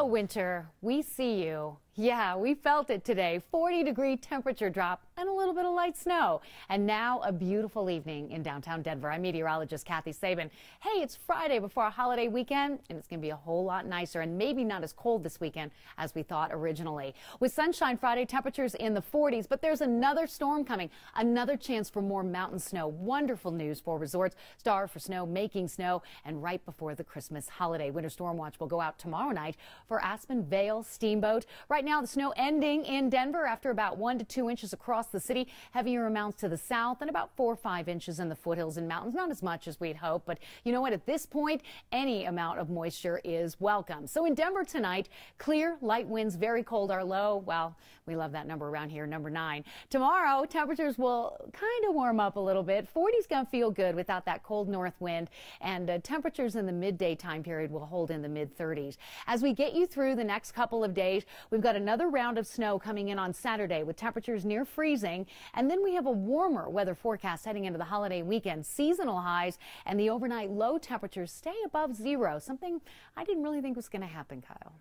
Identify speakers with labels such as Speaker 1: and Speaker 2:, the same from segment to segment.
Speaker 1: Hello, winter. We see you. Yeah, we felt it today. 40-degree temperature drop and a little bit of light snow. And now a beautiful evening in downtown Denver. I'm meteorologist Kathy Sabin. Hey, it's Friday before a holiday weekend, and it's going to be a whole lot nicer and maybe not as cold this weekend as we thought originally. With sunshine Friday, temperatures in the 40s, but there's another storm coming, another chance for more mountain snow. Wonderful news for resorts, starved for snow, making snow, and right before the Christmas holiday. Winter Storm Watch will go out tomorrow night for Aspen, Vail, Steamboat. Right now, the snow ending in Denver after about 1 to 2 inches across the city. Heavier amounts to the south and about 4 or 5 inches in the foothills and mountains. Not as much as we'd hope, but you know what? At this point, any amount of moisture is welcome. So in Denver tonight, clear, light winds, very cold. Our low, well, we love that number around here, number 9. Tomorrow, temperatures will kind of warm up a little bit. 40's going to feel good without that cold north wind, and temperatures in the midday time period will hold in the mid-30s. As we get you through the next couple of days, we've got another round of snow coming in on Saturday with temperatures near freezing, and then we have a warmer weather forecast heading into the holiday weekend. Seasonal highs and the overnight low temperatures stay above zero, something I didn't really think was going to happen, Kyle.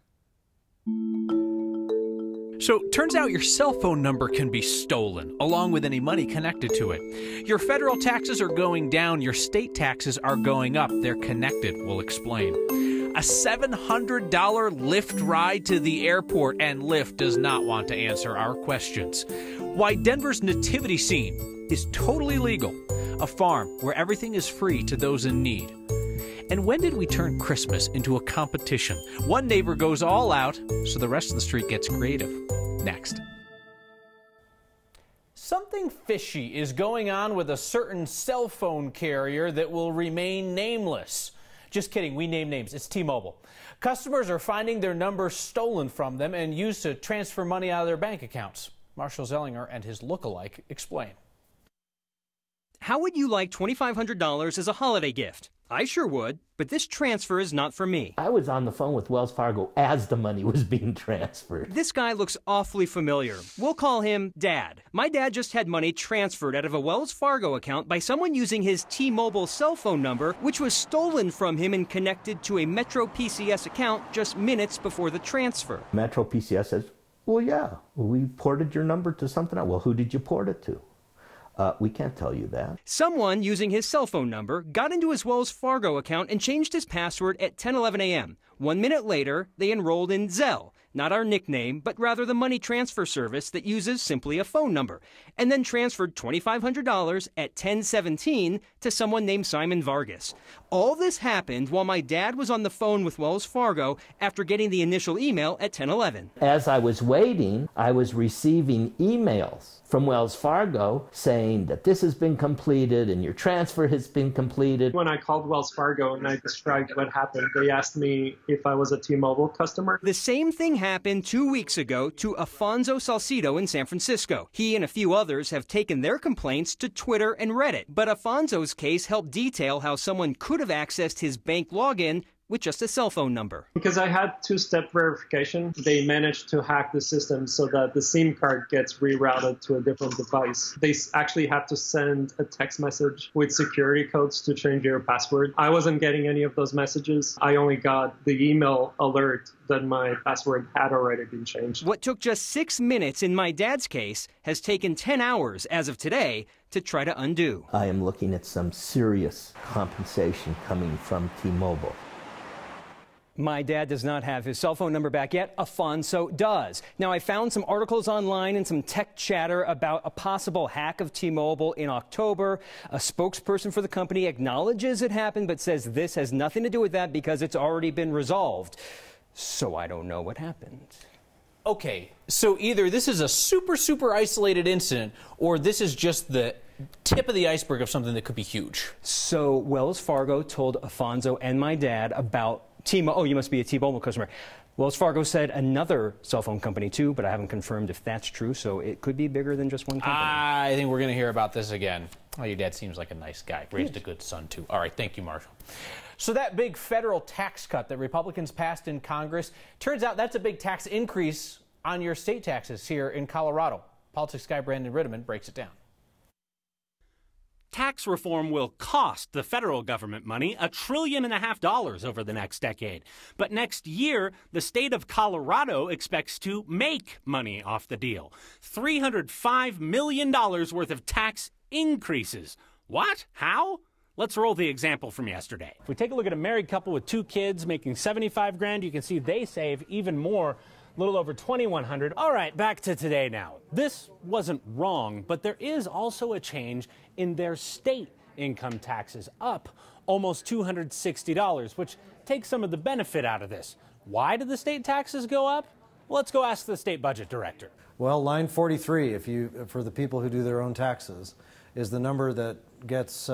Speaker 2: So, turns out your cell phone number can be stolen, along with any money connected to it. Your federal taxes are going down, your state taxes are going up. They're connected, we'll explain. A $700 Lyft ride to the airport, and Lyft does not want to answer our questions. Why Denver's nativity scene is totally legal. A farm where everything is free to those in need. And when did we turn Christmas into a competition? One neighbor goes all out, so the rest of the street gets creative. Next. Something fishy is going on with a certain cell phone carrier that will remain nameless. Just kidding, we name names. It's T-Mobile. Customers are finding their numbers stolen from them and used to transfer money out of their bank accounts. Marshall Zellinger and his lookalike explain.
Speaker 3: How would you like $2,500 as a holiday gift? I sure would, but this transfer is not for me.
Speaker 4: I was on the phone with Wells Fargo as the money was being transferred.
Speaker 3: This guy looks awfully familiar. We'll call him Dad. My dad just had money transferred out of a Wells Fargo account by someone using his T-Mobile cell phone number, which was stolen from him and connected to a Metro PCS account just minutes before the transfer.
Speaker 4: Metro PCS says, well, yeah, we ported your number to something else. Well, who did you port it to? We can't tell you that.
Speaker 3: Someone using his cell phone number got into his Wells Fargo account and changed his password at 10:11 a.m. 1 minute later, they enrolled in Zelle, not our nickname, but rather the money transfer service that uses simply a phone number, and then transferred $2,500 at 10:17 to someone named Simon Vargas. All this happened while my dad was on the phone with Wells Fargo after getting the initial email at 10:11.
Speaker 4: As I was waiting, I was receiving emails from Wells Fargo saying that this has been completed and your transfer has been completed.
Speaker 5: When I called Wells Fargo and I described what happened, they asked me if I was a T-Mobile customer.
Speaker 3: The same thing happened 2 weeks ago to Afonso Salcido in San Francisco. He and a few others have taken their complaints to Twitter and Reddit, but Afonso's case helped detail how someone could have accessed his bank login with just a cell phone number.
Speaker 5: Because I had two-step verification, they managed to hack the system so that the SIM card gets rerouted to a different device. They actually have to send a text message with security codes to change your password. I wasn't getting any of those messages. I only got the email alert that my password had already been changed.
Speaker 3: What took just 6 minutes in my dad's case has taken 10 hours as of today to try to undo.
Speaker 4: I am looking at some serious compensation coming from T-Mobile.
Speaker 3: My dad does not have his cell phone number back yet. Afonso does. Now, I found some articles online and some tech chatter about a possible hack of T-Mobile in October. A spokesperson for the company acknowledges it happened, but says this has nothing to do with that because it's already been resolved. So I don't know what happened.
Speaker 2: Okay, so either this is a super isolated incident, or this is just the tip of the iceberg of something that could be huge.
Speaker 3: So Wells Fargo told Afonso and my dad about T-Mobile. Oh, you must be a T-Mobile customer. Wells Fargo said another cell phone company too, but I haven't confirmed if that's true, so it could be bigger than just one company.
Speaker 2: I think we're going to hear about this again. Oh, your dad seems like a nice guy. Raised a good son, too. All right, thank you, Marshall. So that big federal tax cut that Republicans passed in Congress, turns out that's a big tax increase on your state taxes here in Colorado. Politics guy Brandon Ritteman breaks it down.
Speaker 6: Tax reform will cost the federal government money $1.5 trillion over the next decade. But next year, the state of Colorado expects to make money off the deal. $305 million worth of tax increases. What? How? Let's roll the example from yesterday. If we take a look at a married couple with 2 kids making $75 grand, you can see they save even more, a little over $2,100. All right, back to today now. This wasn't wrong, but there is also a change in their state income taxes, up almost $260, which takes some of the benefit out of this. Why did the state taxes go up? Well, let's go ask the state budget director.
Speaker 7: Well, line 43, for the people who do their own taxes, is the number that gets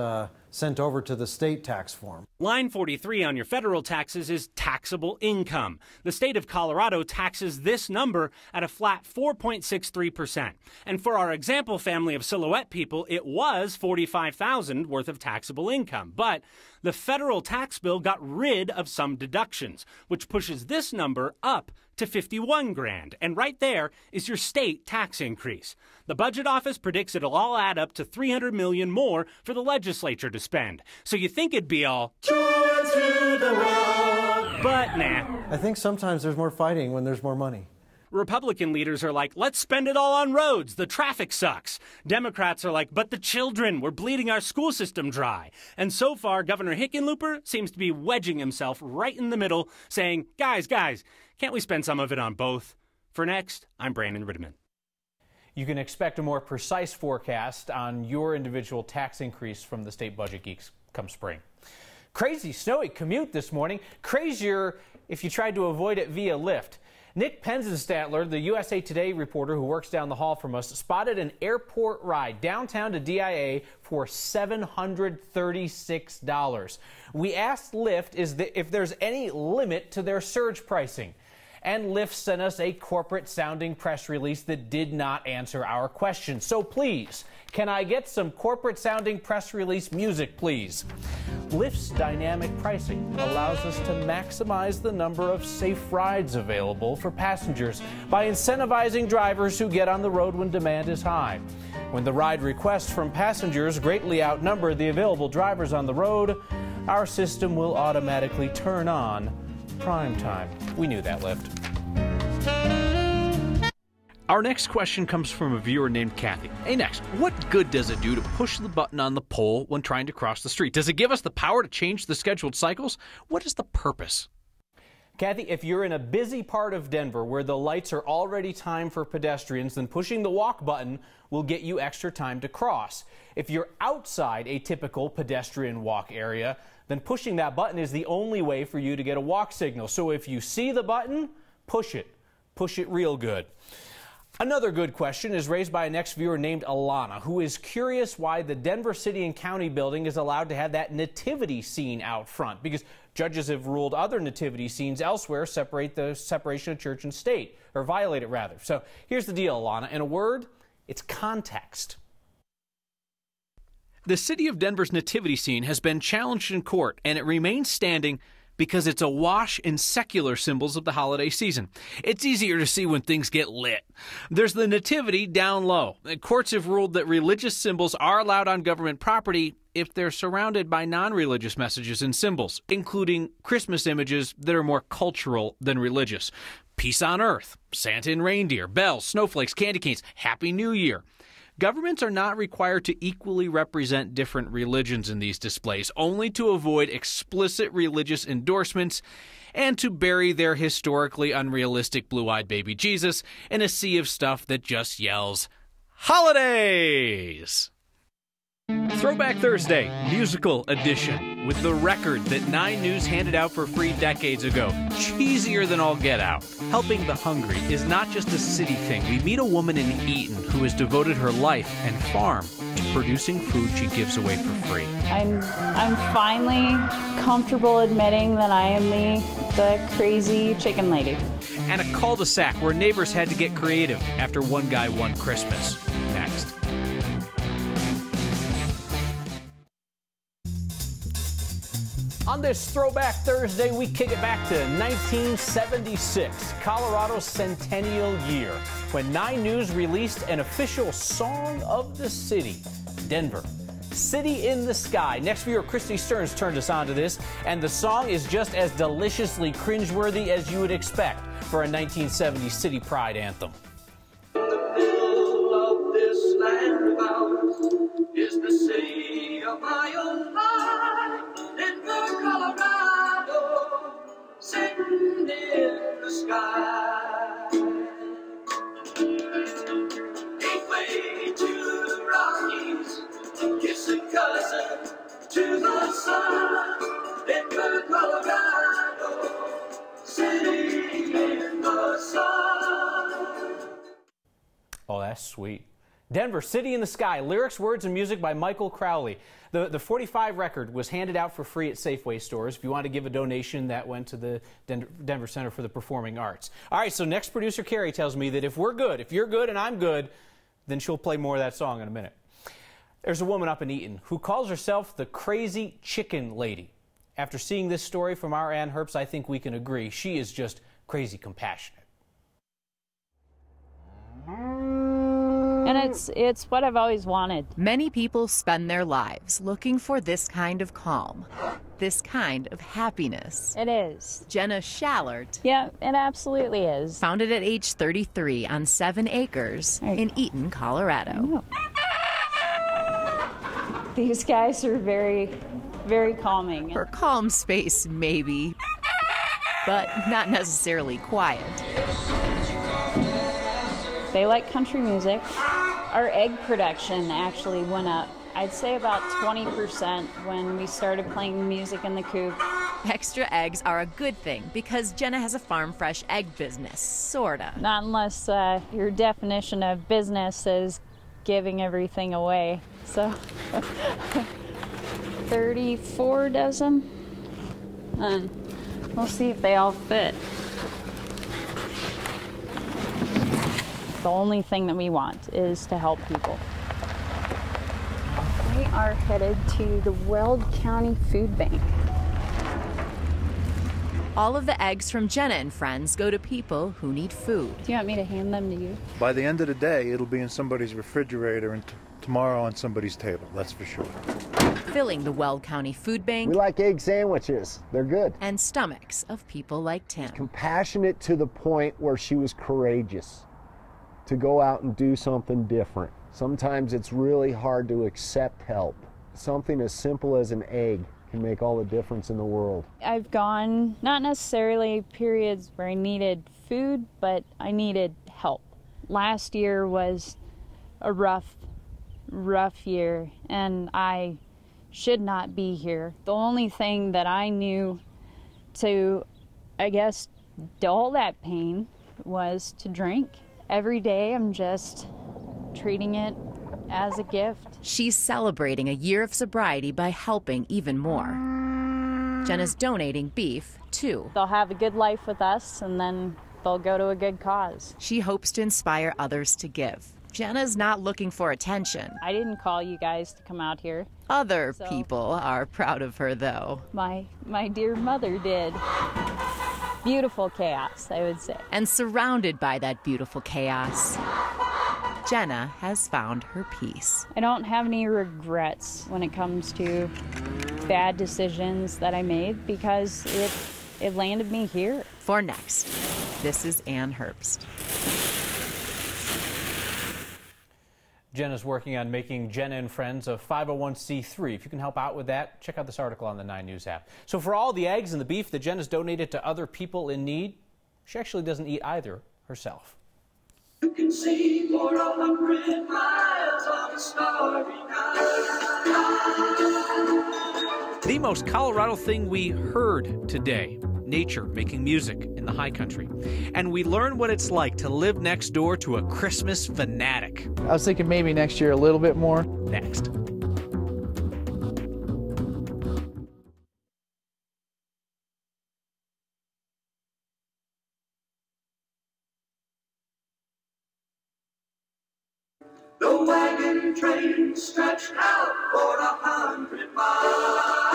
Speaker 7: sent over to the state tax form.
Speaker 6: Line 43 on your federal taxes is taxable income. The state of Colorado taxes this number at a flat 4.63%. And for our example family of Silhouette people, it was $45,000 worth of taxable income. But the federal tax bill got rid of some deductions, which pushes this number up to 51 grand. And right there is your state tax increase. The budget office predicts it'll all add up to $300 million more for the legislature to spend. So you think it'd be all joy to the world, but nah.
Speaker 7: I think sometimes there's more fighting when there's more money.
Speaker 6: Republican leaders are like, let's spend it all on roads. The traffic sucks. Democrats are like, but the children, we're bleeding our school system dry. And so far, Governor Hickenlooper seems to be wedging himself right in the middle, saying, guys, can't we spend some of it on both? For Next, I'm Brandon Riddiman.
Speaker 8: You can expect a more precise forecast on your individual tax increase from the State Budget Geeks come spring. Crazy snowy commute this morning. Crazier if you tried to avoid it via Lyft. Nick Penzenstatler, the USA Today reporter who works down the hall from us, spotted an airport ride downtown to DIA for $736. We asked Lyft if there's any limit to their surge pricing. And Lyft sent us a corporate-sounding press release that did not answer our question. So please, can I get some corporate-sounding press release music, please? Lyft's dynamic pricing allows us to maximize the number of safe rides available for passengers by incentivizing drivers who get on the road when demand is high. When the ride requests from passengers greatly outnumber the available drivers on the road, our system will automatically turn on prime time. We knew that, Lyft.
Speaker 2: Our next question comes from a viewer named Kathy. Hey, next, what good does it do to push the button on the pole when trying to cross the street? Does it give us the power to change the scheduled cycles? What is the purpose?
Speaker 8: Kathy, if you're in a busy part of Denver where the lights are already timed for pedestrians, then pushing the walk button will get you extra time to cross. If you're outside a typical pedestrian walk area, then pushing that button is the only way for you to get a walk signal. So if you see the button, push it. Push it real good. Another good question is raised by a next viewer named Alana, who is curious why the Denver City and County building is allowed to have that nativity scene out front, because judges have ruled other nativity scenes elsewhere separate the separation of church and state, or violate it rather. So here's the deal, Alana. In a word, it's context.
Speaker 2: The city of Denver's nativity scene has been challenged in court, and it remains standing because it's awash in secular symbols of the holiday season. It's easier to see when things get lit. There's the nativity down low. Courts have ruled that religious symbols are allowed on government property if they're surrounded by non-religious messages and symbols, including Christmas images that are more cultural than religious. Peace on earth, Santa and reindeer, bells, snowflakes, candy canes, Happy New Year. Governments are not required to equally represent different religions in these displays, only to avoid explicit religious endorsements and to bury their historically unrealistic blue-eyed baby Jesus in a sea of stuff that just yells, holidays! Throwback Thursday, musical edition, with the record that 9 News handed out for free decades ago. Cheesier than all get out. Helping the hungry is not just a city thing. We meet a woman in Eaton who has devoted her life and farm to producing food she gives away for free.
Speaker 9: I'm finally comfortable admitting that I am the crazy chicken lady.
Speaker 2: And a cul-de-sac where neighbors had to get creative after one guy won Christmas. Next.
Speaker 8: On this Throwback Thursday, we kick it back to 1976, Colorado's centennial year, when 9 News released an official song of the city, Denver. City in the Sky. Next viewer Christy Stearns turned us on to this, and the song is just as deliciously cringeworthy as you would expect for a 1970s city pride anthem.
Speaker 10: In the middle of this land of ours is the city of my own heart, Denver, Colorado, sitting in the sky. Gateway to the Rockies, kissing cousin to the sun, Denver, Colorado, sitting in the sun.
Speaker 8: Oh, that's sweet. Denver, City in the Sky, lyrics, words, and music by Michael Crowley. The 45 record was handed out for free at Safeway stores. If you want to give a donation, that went to the Denver Center for the Performing Arts. All right, so next producer Carrie tells me that if we're good, if you're good and I'm good, then she'll play more of that song in a minute. There's a woman up in Eaton who calls herself the Crazy Chicken Lady. After seeing this story from our Ann Herbst, I think we can agree she is just crazy compassionate.
Speaker 9: And it's what I've always wanted.
Speaker 11: Many people spend their lives looking for this kind of calm, this kind of happiness.
Speaker 9: It is.
Speaker 11: Jenna Schallert.
Speaker 9: Yeah, it absolutely is.
Speaker 11: Founded at age 33 on 7 acres in Eaton, Colorado.
Speaker 9: These guys are very, very calming.
Speaker 11: For calm space, maybe, but not necessarily quiet.
Speaker 9: They like country music. Our egg production actually went up, I'd say about 20% when we started playing music in the coop.
Speaker 11: Extra eggs are a good thing because Jenna has a farm fresh egg business, sorta.
Speaker 9: Not unless your definition of business is giving everything away. So 34 dozen. And we'll see if they all fit. The only thing that we want is to help people. We are headed to the Weld County Food Bank.
Speaker 11: All of the eggs from Jenna and friends go to people who need food.
Speaker 9: Do you want me to hand them to you?
Speaker 12: By the end of the day, it'll be in somebody's refrigerator and tomorrow on somebody's table, that's for sure.
Speaker 11: Filling the Weld County Food Bank.
Speaker 13: We like egg sandwiches. They're good.
Speaker 11: And stomachs of people like Tim.
Speaker 13: Compassionate to the point where she was courageous to go out and do something different. Sometimes it's really hard to accept help. Something as simple as an egg can make all the difference in the world.
Speaker 9: I've gone, not necessarily periods where I needed food, but I needed help. Last year was a rough year, and I should not be here. The only thing that I knew to, I guess, dull that pain was to drink. Every day I'm just treating it as a gift.
Speaker 11: She's celebrating a year of sobriety by helping even more. Jenna's donating beef, too.
Speaker 9: They'll have a good life with us, and then they'll go to a good cause.
Speaker 11: She hopes to inspire others to give. Jenna's not looking for attention.
Speaker 9: I didn't call you guys to come out here.
Speaker 11: Other people are proud of her, though.
Speaker 9: My dear mother did. Beautiful chaos, I would say.
Speaker 11: And surrounded by that beautiful chaos, Jenna has found her peace.
Speaker 9: I don't have any regrets when it comes to bad decisions that I made because it landed me here.
Speaker 11: For next, this is Ann Herbst.
Speaker 8: Jenna's working on making Jenna and Friends a 501c3. If you can help out with that, check out this article on the 9 News app. So for all the eggs and the beef that Jenna's donated to other people in need, she actually doesn't eat either herself.
Speaker 10: You can see for 100 miles on a starry night.
Speaker 2: The most Colorado thing we heard today. Nature making music in the high country. And we learn what it's like to live next door to a Christmas fanatic.
Speaker 14: I was thinking maybe next year a little bit more.
Speaker 2: Next.
Speaker 10: The wagon train stretched out for 100 miles.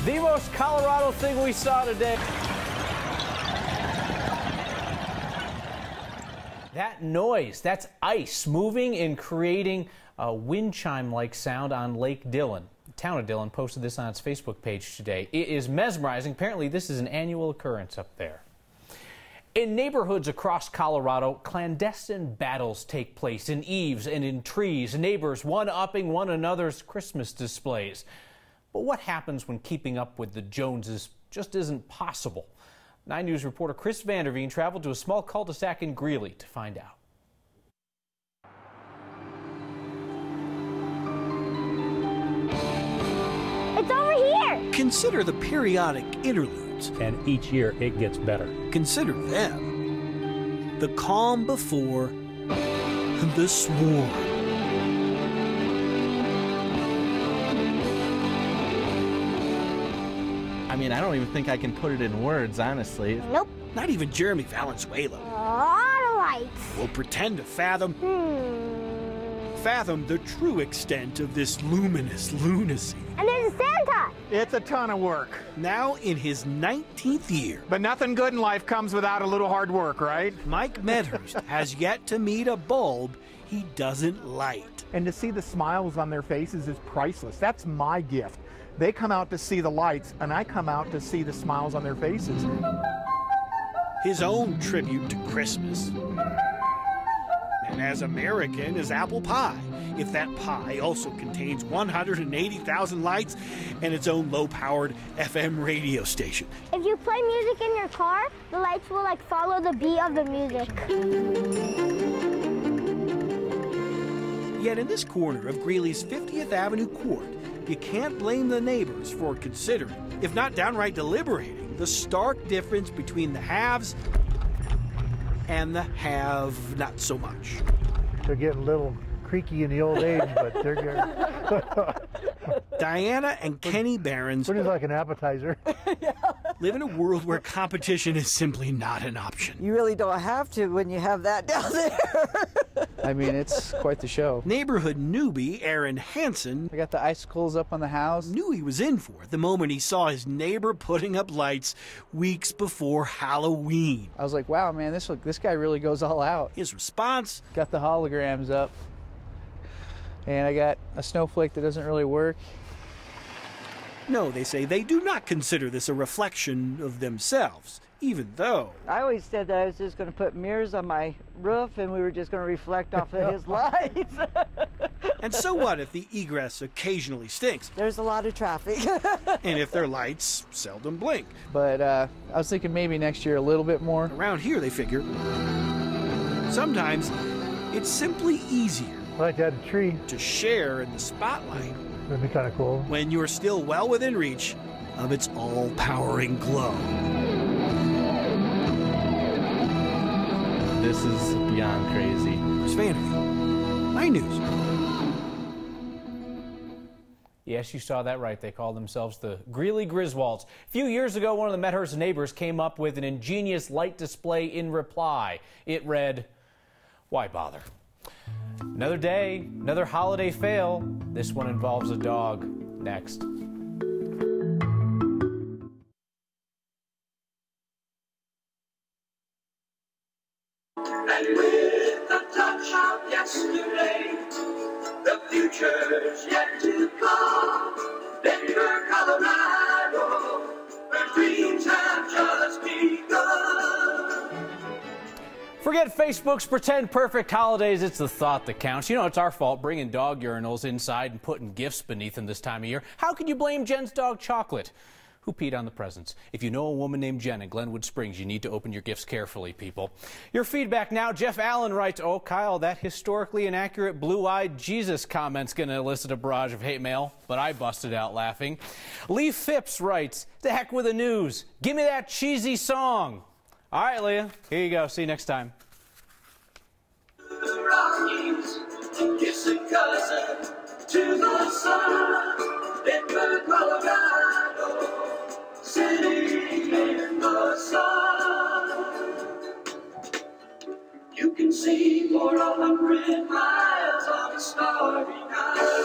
Speaker 8: The most Colorado thing we saw today. That noise, that's ice moving and creating a wind chime-like sound on Lake Dillon. The town of Dillon posted this on its Facebook page today. It is mesmerizing. Apparently, this is an annual occurrence up there. In neighborhoods across Colorado, clandestine battles take place in eaves and in trees, neighbors one-upping one another's Christmas displays. But what happens when keeping up with the Joneses just isn't possible? 9 News reporter Chris Vanderveen traveled to a small cul-de-sac in Greeley to find out.
Speaker 15: It's over here!
Speaker 16: Consider the periodic interludes.
Speaker 6: And each year it gets better.
Speaker 16: Consider them. The calm before the swarm.
Speaker 14: I mean, I don't even think I can put it in words, honestly.
Speaker 15: Nope.
Speaker 16: Not even Jeremy Valenzuela
Speaker 15: A lot of lights.
Speaker 16: will pretend to fathom the true extent of this luminous lunacy.
Speaker 15: And there's a Santa.
Speaker 17: It's a ton of work.
Speaker 16: Now in his 19th year,
Speaker 17: But nothing good in life comes without a little hard work, right?
Speaker 16: Mike Medhurst has yet to meet a bulb he doesn't light.
Speaker 17: And to see the smiles on their faces is priceless. That's my gift. They come out to see the lights, and I come out to see the smiles on their faces.
Speaker 16: His own tribute to Christmas. And as American as apple pie, if that pie also contains 180,000 lights and its own low-powered FM radio station.
Speaker 15: If you play music in your car, the lights will like follow the beat of the music.
Speaker 16: Yet in this corner of Greeley's 50th Avenue Court, you can't blame the neighbors for considering, if not downright deliberating, the stark difference between the haves and the have not so much.
Speaker 12: They're getting a little creaky in the old age, but they're good.
Speaker 16: Diana and Kenny Barons
Speaker 12: What is like an appetizer?
Speaker 16: live in a world where competition is simply not an option.
Speaker 18: You really don't have to when you have that down there.
Speaker 14: I mean, it's quite the show.
Speaker 16: Neighborhood newbie Aaron Hansen
Speaker 14: I got the icicles up on the house.
Speaker 16: knew he was in for it the moment he saw his neighbor putting up lights weeks before Halloween.
Speaker 14: I was like, wow, man, this guy really goes all out.
Speaker 16: His response?
Speaker 14: Got the holograms up. And I got a snowflake that doesn't really work.
Speaker 16: No, they say they do not consider this a reflection of themselves, even though
Speaker 18: I always said that I was just going to put mirrors on my roof and we were just going to reflect off of his lights.
Speaker 16: And so what if the egress occasionally stinks?
Speaker 18: There's a lot of traffic.
Speaker 16: And if their lights seldom blink?
Speaker 14: But I was thinking maybe next year a little bit more.
Speaker 16: Around here, they figure, sometimes it's simply easier
Speaker 12: Like that tree.
Speaker 16: to share in the spotlight
Speaker 12: That'd be kind of cool.
Speaker 16: when you're still well within reach of its all-powering glow.
Speaker 14: This is beyond crazy.
Speaker 16: Chris Vanderveen, 9 News.
Speaker 8: Yes, you saw that right. They call themselves the Greeley Griswolds. A few years ago, one of the Medhurst neighbors came up with an ingenious light display in reply. It read, "Why bother? Another day, another holiday fail. This one involves a dog." Next.
Speaker 10: And with a touch of yesterday, the future's yet to come. Denver, Colorado, where dreams have just begun.
Speaker 8: Forget Facebook's pretend perfect holidays. It's the thought that counts. You know, it's our fault bringing dog urinals inside and putting gifts beneath them this time of year. How can you blame Jen's dog Chocolate? Who peed on the presents? If you know a woman named Jen in Glenwood Springs, you need to open your gifts carefully, people. Your feedback now. Jeff Allen writes, "Oh, Kyle, that historically inaccurate blue-eyed Jesus comment's going to elicit a barrage of hate mail," but I busted out laughing. Lee Phipps writes, "The heck with the news. Give me that cheesy song." All right, Leah, here you go. See you next time.
Speaker 10: The Rockies, kissing cousin to the sun. Denver, Colorado, sitting in the sun. You can see for 100 miles on a starry night.